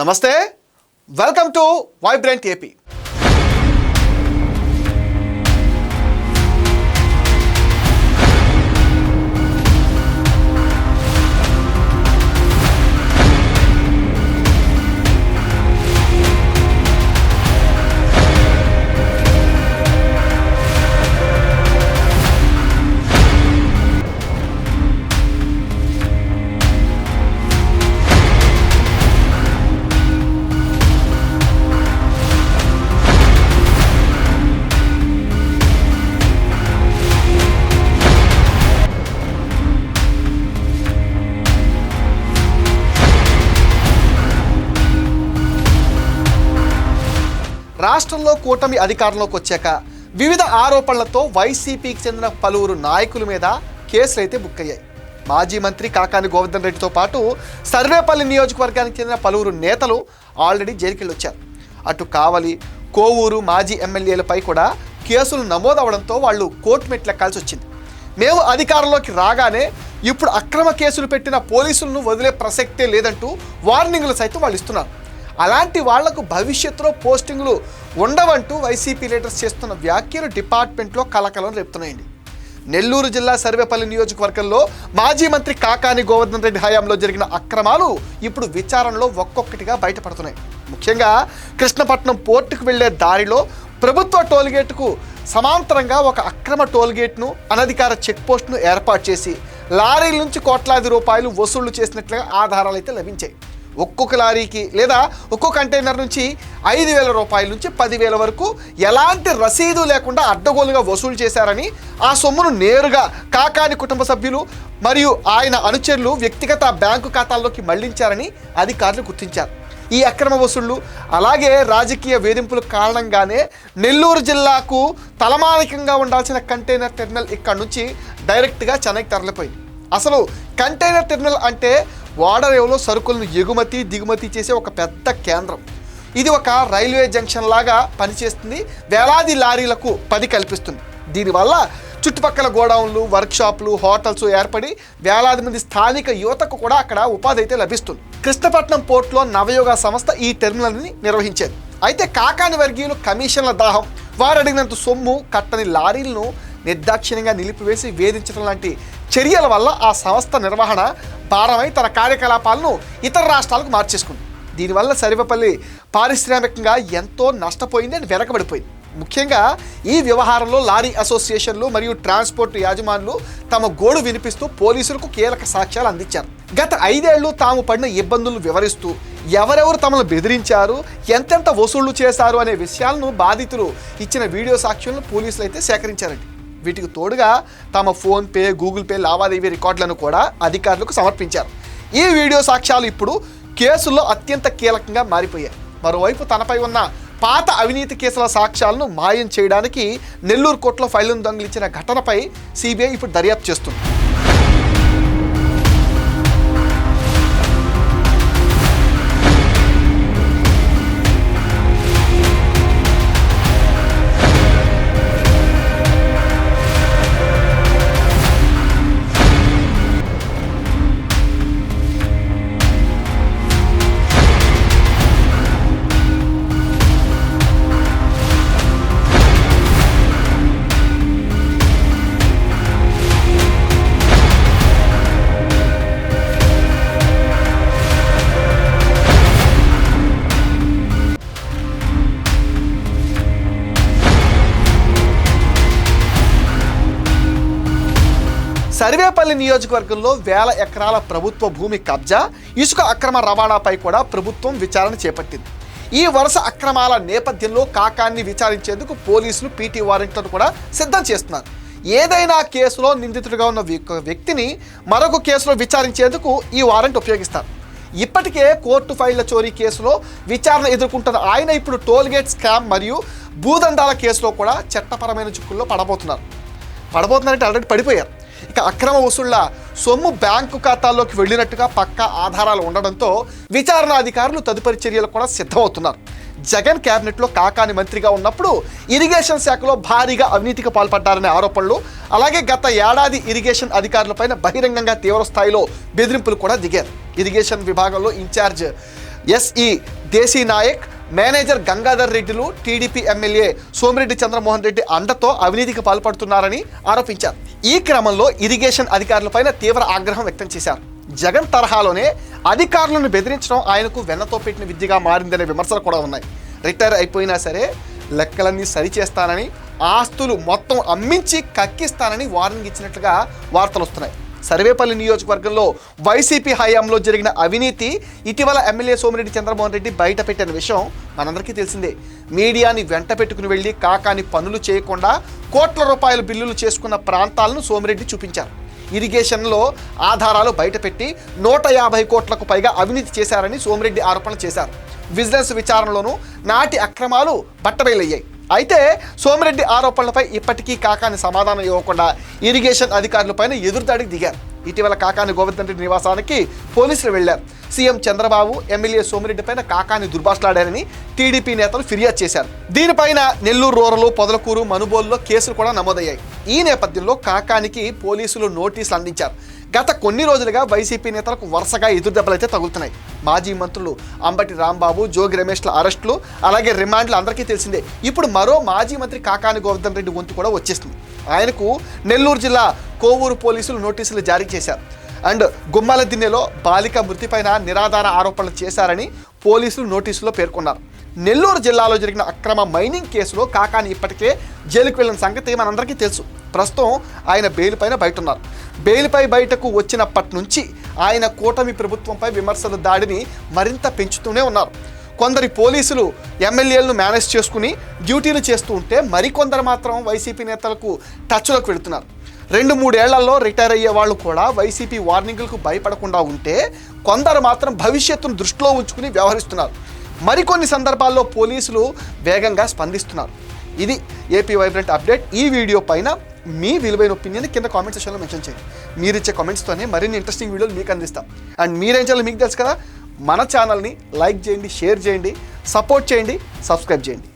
నమస్తే, welcome to vibrant AP. రాష్ట్రంలో కూటమి అధికారంలోకి వచ్చాక వివిధ ఆరోపణలతో వైసీపీకి చెందిన పలువురు నాయకుల మీద కేసులు అయితే బుక్ అయ్యాయి. మాజీ మంత్రి కాకాని గోవర్ధన్ రెడ్డితో పాటు సర్వేపల్లి నియోజకవర్గానికి చెందిన పలువురు నేతలు ఆల్రెడీ జైలుకి వచ్చారు. అటు కావలి, కోవూరు మాజీ ఎమ్మెల్యేలపై కూడా కేసులు నమోదవడంతో వాళ్ళు కోర్టు మెట్లెక్కాల్సి వచ్చింది. మేము అధికారంలోకి రాగానే ఇప్పుడు అక్రమ కేసులు పెట్టిన పోలీసులను వదిలే ప్రసక్తే లేదంటూ వార్నింగ్లు సైతం వాళ్ళు ఇస్తున్నారు. అలాంటి వాళ్లకు భవిష్యత్తులో పోస్టింగ్లు ఉండవంటూ వైసీపీ లీడర్స్ చేస్తున్న వ్యాఖ్యలు డిపార్ట్మెంట్లో కలకలం రేపుతున్నాయండి. నెల్లూరు జిల్లా సర్వేపల్లి నియోజకవర్గంలో మాజీ మంత్రి కాకాని గోవర్ధన్ రెడ్డి హయాంలో జరిగిన అక్రమాలు ఇప్పుడు విచారణలో ఒక్కొక్కటిగా బయటపడుతున్నాయి. ముఖ్యంగా కృష్ణపట్నం పోర్టుకు వెళ్లే దారిలో ప్రభుత్వ టోల్గేట్కు సమాంతరంగా ఒక అక్రమ టోల్గేట్ను, అనధికార చెక్ పోస్ట్ను ఏర్పాటు చేసి లారీల నుంచి కోట్లాది రూపాయలు వసూళ్లు చేసినట్లుగా ఆధారాలు అయితే లభించాయి. ఒక్కొక్క లారీకి లేదా ఒక్కో కంటైనర్ నుంచి 5,000 రూపాయల నుంచి 10,000 వరకు ఎలాంటి రసీదు లేకుండా అడ్డగోలుగా వసూలు చేశారని, ఆ సొమ్మును నేరుగా కాకాని కుటుంబ సభ్యులు మరియు ఆయన అనుచరులు వ్యక్తిగత బ్యాంకు ఖాతాల్లోకి మళ్లించారని అధికారులు గుర్తించారు. ఈ అక్రమ వసూళ్లు అలాగే రాజకీయ వేధింపుల కారణంగానే నెల్లూరు జిల్లాకు తలమానికంగా ఉండాల్సిన కంటైనర్ టెర్మినల్ ఇక్కడ నుంచి డైరెక్ట్గా చెన్నైకి తరలిపోయింది. అసలు కంటైనర్ టెర్మినల్ అంటే ఓడరేవులో సరుకులను ఎగుమతి దిగుమతి చేసే ఒక పెద్ద కేంద్రం. ఇది ఒక రైల్వే జంక్షన్ లాగా పనిచేస్తుంది. వేలాది లారీలకు పని కల్పిస్తుంది. దీనివల్ల చుట్టుపక్కల గోడౌన్లు, వర్క్షాపులు, హోటల్స్ ఏర్పడి వేలాది మంది స్థానిక యువతకు కూడా అక్కడ ఉపాధి అయితే లభిస్తుంది. కృష్ణపట్నం పోర్టులో నవయుగ సంస్థ ఈ టెర్మినల్ని నిర్వహించేది. అయితే కాకాని వర్గీయులు కమిషన్ల దాహం, వారు అడిగినంత సొమ్ము కట్టని లారీలను నిర్దాక్షిణ్యంగా నిలిపివేసి వేధించడం లాంటి చర్యల వల్ల ఆ సంస్థ నిర్వహణ భారమై తన కార్యకలాపాలను ఇతర రాష్ట్రాలకు మార్చేసుకుంది. దీనివల్ల సర్వేపల్లి పారిశ్రామికంగా ఎంతో నష్టపోయింది అని వెనకబడిపోయింది. ముఖ్యంగా ఈ వ్యవహారంలో లారీ అసోసియేషన్లు మరియు ట్రాన్స్పోర్ట్ యాజమానులు తమ గోడు వినిపిస్తూ పోలీసులకు కీలక సాక్ష్యాలు అందించారు. గత 5 ఏళ్లు తాము పడిన ఇబ్బందులను వివరిస్తూ ఎవరెవరు తమను బెదిరించారు, ఎంతెంత వసూళ్లు చేశారు అనే విషయాలను బాధితులు ఇచ్చిన వీడియో సాక్ష్యాలను పోలీసులు అయితే సేకరించారండి. వీటికి తోడుగా తమ ఫోన్పే, గూగుల్ పే లావాదేవీ రికార్డులను కూడా అధికారులకు సమర్పించారు. ఈ వీడియో సాక్ష్యాలు ఇప్పుడు కేసుల్లో అత్యంత కీలకంగా మారిపోయాయి. మరోవైపు తనపై ఉన్న పాత అవినీతి కేసుల సాక్ష్యాలను మాయం చేయడానికి నెల్లూరు కోర్టులో ఫైళ్లను దొంగిలించిన ఘటనపై సిబిఐ ఇప్పుడు దర్యాప్తు చేస్తుంది. సర్వేపల్లి నియోజకవర్గంలో వేల ఎకరాల ప్రభుత్వ భూమి కబ్జా, ఇసుక అక్రమ రవాణాపై కూడా ప్రభుత్వం విచారణ చేపట్టింది. ఈ వరుస అక్రమాల నేపథ్యంలో కాకాన్ని విచారించేందుకు పోలీసులు పీటీ వారెంట్లను కూడా సిద్ధం చేస్తున్నారు. ఏదైనా కేసులో నిందితుడిగా ఉన్న వ్యక్తిని మరొక కేసులో విచారించేందుకు ఈ వారెంట్ ఉపయోగిస్తారు. ఇప్పటికే కోర్టు ఫైళ్ల చోరీ కేసులో విచారణ ఎదుర్కొంటున్న ఆయన ఇప్పుడు టోల్గేట్ స్కామ్ మరియు భూదండాల కేసులో కూడా చట్టపరమైన చిక్కుల్లో పడబోతున్నారంటే ఆల్రెడీ పడిపోయారు. ఇక అక్రమ వసూళ్ల సొమ్ము బ్యాంకు ఖాతాల్లోకి వెళ్ళినట్టుగా పక్కా ఆధారాలు ఉండడంతో విచారణ అధికారులు తదుపరి చర్యలు కూడా సిద్ధమవుతున్నారు. జగన్ క్యాబినెట్లో కాకాని మంత్రిగా ఉన్నప్పుడు ఇరిగేషన్ శాఖలో భారీగా అవినీతికి పాల్పడ్డారనే ఆరోపణలు, అలాగే గత ఏడాది ఇరిగేషన్ అధికారులపైన బహిరంగంగా తీవ్ర స్థాయిలో బెదిరింపులు కూడా దిగారు. ఇరిగేషన్ విభాగంలో incharge SE Desi Nayak, manager Gangadhar రెడ్డిలు టీడీపీ ఎమ్మెల్యే సోమిరెడ్డి చంద్రమోహన్ రెడ్డి అండతో అవినీతికి పాల్పడుతున్నారని ఆరోపించారు. ఈ క్రమంలో ఇరిగేషన్ అధికారులపైన తీవ్ర ఆగ్రహం వ్యక్తం చేశారు. జగన్ తరహాలోనే అధికారులను బెదిరించడం ఆయనకు వెన్నతో పెట్టిన విద్యగా మారిందనే విమర్శలు కూడా ఉన్నాయి. రిటైర్ అయిపోయినా సరే లెక్కలన్నీ సరిచేస్తానని, ఆస్తులు మొత్తం అమ్మించి కక్కిస్తానని వార్నింగ్ ఇచ్చినట్లుగా వార్తలు వస్తున్నాయి. సర్వేపల్లి నియోజకవర్గంలో వైసీపీ హయాంలో జరిగిన అవినీతి ఇటీవల ఎమ్మెల్యే సోమిరెడ్డి చంద్రమోహన్ రెడ్డి బయట పెట్టిన విషయం మనందరికీ తెలిసిందే. మీడియాని వెంట పెట్టుకుని వెళ్ళి కాకాని పనులు చేయకుండా కోట్ల రూపాయల బిల్లులు చేసుకున్న ప్రాంతాలను సోమిరెడ్డి చూపించారు. ఇరిగేషన్లో ఆధారాలు బయటపెట్టి 150 కోట్లకు పైగా అవినీతి చేశారని సోమిరెడ్డి ఆరోపణలు చేశారు. విజిలెన్స్ విచారణలోనూ నాటి అక్రమాలు బట్టబయలయ్యాయి. అయితే సోమిరెడ్డి ఆరోపణలపై ఇప్పటికీ కాకాని సమాధానం ఇవ్వకుండా ఇరిగేషన్ అధికారులపైన ఎదురుదాడికి దిగారు. ఇటీవల కాకాని గోవర్ధన్ రెడ్డి నివాసానికి పోలీసులు వెళ్లారు. సీఎం చంద్రబాబు ఎమ్మెల్యే సోమిరెడ్డి పైన కాకాని దుర్భాషలాడారని టీడీపీ నేతలు ఫిర్యాదు చేశారు. దీనిపైన నెల్లూరు రూరల్, పొదలకూరు, మనుబోలులో కేసులు కూడా నమోదయ్యాయి. ఈ నేపథ్యంలో కాకానికి పోలీసులు నోటీసులు అందించారు. గత కొన్ని రోజులుగా వైసీపీ నేతలకు వరుసగా ఎదురుదెబ్బలైతే తగులుతున్నాయి. మాజీ మంత్రులు అంబటి రాంబాబు, జోగి రమేష్ల అరెస్టులు, అలాగే రిమాండ్లు అందరికీ తెలిసిందే. ఇప్పుడు మరో మాజీ మంత్రి కాకాని గోవర్ధన్ రెడ్డి వంతు కూడా వచ్చేస్తుంది. ఆయనకు నెల్లూరు జిల్లా కోవూరు పోలీసులు నోటీసులు జారీ చేశారు. అండ్ గుమ్మల దిన్నెలో బాలిక మృతిపైన నిరాధార ఆరోపణలు చేశారని పోలీసులు నోటీసులో పేర్కొన్నారు. నెల్లూరు జిల్లాలో జరిగిన అక్రమ మైనింగ్ కేసులో కాకాని ఇప్పటికే జైలుకు వెళ్ళిన సంగతి మనందరికీ తెలుసు. ప్రస్తుతం ఆయన బెయిల్ పైన బయట ఉన్నారు. బెయిల్పై బయటకు వచ్చినప్పటి నుంచి ఆయన కూటమి ప్రభుత్వంపై విమర్శల దాడిని మరింత పెంచుతూనే ఉన్నారు. కొందరి పోలీసులు ఎమ్మెల్యేలను మేనేజ్ చేసుకుని డ్యూటీలు చేస్తూ ఉంటే మరికొందరు మాత్రం వైసీపీ నేతలకు టచ్లోకి వెళుతున్నారు. 2-3 ఏళ్లలో రిటైర్ అయ్యే వాళ్ళు కూడా వైసీపీ వార్నింగులకు భయపడకుండా ఉంటే కొందరు మాత్రం భవిష్యత్తును దృష్టిలో ఉంచుకుని వ్యవహరిస్తున్నారు. మరికొన్ని సందర్భాల్లో పోలీసులు వేగంగా స్పందిస్తున్నారు. ఇది ఏపీ వైబ్రెంట్ అప్డేట్. ఈ వీడియో పైన మీ విలువైన ఒపీనియన్ కింద కామెంట్ సెక్షన్లో మెన్షన్ చేయండి. మీరు ఇచ్చే కామెంట్స్తోనే మరిన్ని ఇంట్రెస్టింగ్ వీడియోలు మీకు అందిస్తాం. అండ్ మీరేం చేయాలో మీకు తెలుసు కదా, మన ఛానల్ని లైక్ చేయండి, షేర్ చేయండి, సపోర్ట్ చేయండి, సబ్స్క్రైబ్ చేయండి.